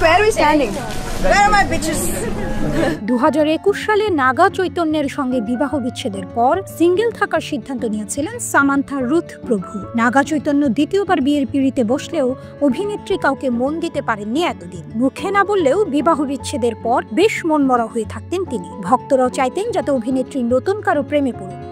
Where are we standing? Where are my bitches? 2021 সালে নাগা চৈতন্যের সঙ্গে বিবাহ বিচ্ছেদের পর সিঙ্গেল থাকার সিদ্ধান্ত নিয়েছিলেন সামান্থা রুথ প্রভু। নাগা চৈতন্য দ্বিতীয়বার বিয়ের পিঁড়িতে বসলেও অভিনেত্রী কাউকে মন দিতে পারেননি এতদিন। মুখে না বললেও বিবাহ বিচ্ছেদের পর বেশ মনমরা হয়ে থাকতেন তিনি। ভক্তরাও চাইতেন যাতে অভিনেত্রী নতুন কারো প্রেমে পড়ুন।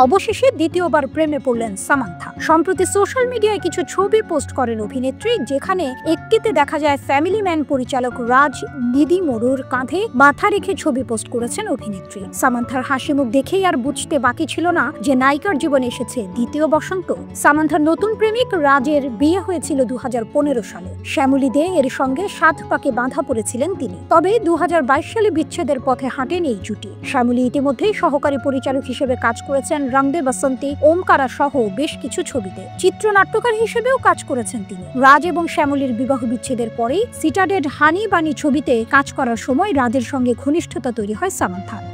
অবশেষে দ্বিতীয়বার প্রেমে পড়লেন সামান্থা। সম্প্রতি সোশ্যাল মিডিয়ায় কিছু ছবি পোস্ট করেন অভিনেত্রী, যেখানে একটিতে দেখা যায় ফ্যামিলি ম্যান পরিচালক রাজ নিদিমোরুর কাঁধে মাথা রেখে ছবি পোস্ট করেছেন অভিনেত্রী। সামান্থার হাসি মুখ দেখেই আর বুঝতে বাকি ছিল না যে নায়িকার জীবনে এসেছে দ্বিতীয় বসন্ত। সামান্থার নতুন প্রেমিক রাজের বিয়ে হয়েছিল 2015 সালে। শ্যামলী দে এর সঙ্গে 7 পাকে বাঁধা পড়েছিলেন তিনি। তবে 2022 সালে বিচ্ছেদের পথে হাঁটেন এই জুটি। শ্যামলী ইতিমধ্যেই সহকারী পরিচালক হিসেবে কাজ করেছেন রং দে বসন্তী, ওমকারা সহ বেশ কিছু ছবিতে। চিত্রনাট্যকার হিসেবেও কাজ করেছেন তিনি। রাজ এবং শ্যামলীর বিবাহ বিচ্ছেদের পরেই সিটাডেড হানি বানি ছবিতে কাজ করার সময় রাজের সঙ্গে ঘনিষ্ঠতা তৈরি হয় সামান্থার।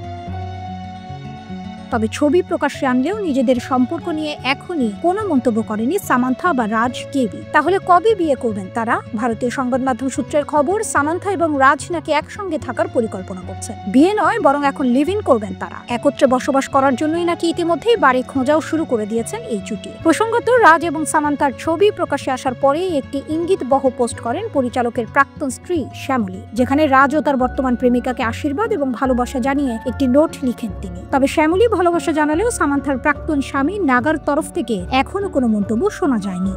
তবে ছবি প্রকাশ্যে আনলেও নিজেদের সম্পর্ক নিয়ে এখনই কোনো মন্তব্য করেনি সামান্থা বা রাজ কেবি। তাহলে কবে বিয়ে করবেন তারা? ভারতীয় সংবাদ মাধ্যম সূত্রের খবর, সামান্থা এবং রাজ নাকি একসঙ্গে থাকার পরিকল্পনা করছেন। বিয়ে নয়, বরং এখন লিভ ইন করবেন তারা। একত্রে বসবাস করার জন্যই নাকি ইতিমধ্যেই বাড়ি খোঁজাও শুরু করে দিয়েছেন এই জুটি। প্রসঙ্গত, রাজ এবং সামান্থার ছবি প্রকাশ্যে আসার পরেই একটি ইঙ্গিতবহ পোস্ট করেন পরিচালকের প্রাক্তন স্ত্রী শ্যামলী, যেখানে রাজ ও তার বর্তমান প্রেমিকাকে আশীর্বাদ এবং ভালোবাসা জানিয়ে একটি নোট লিখেন তিনি। তবে শ্যামলী ভালোবাসা জানালেও সামান্থার প্রাক্তন স্বামী নাগার তরফ থেকে এখনো কোনো মন্তব্য শোনা যায়নি।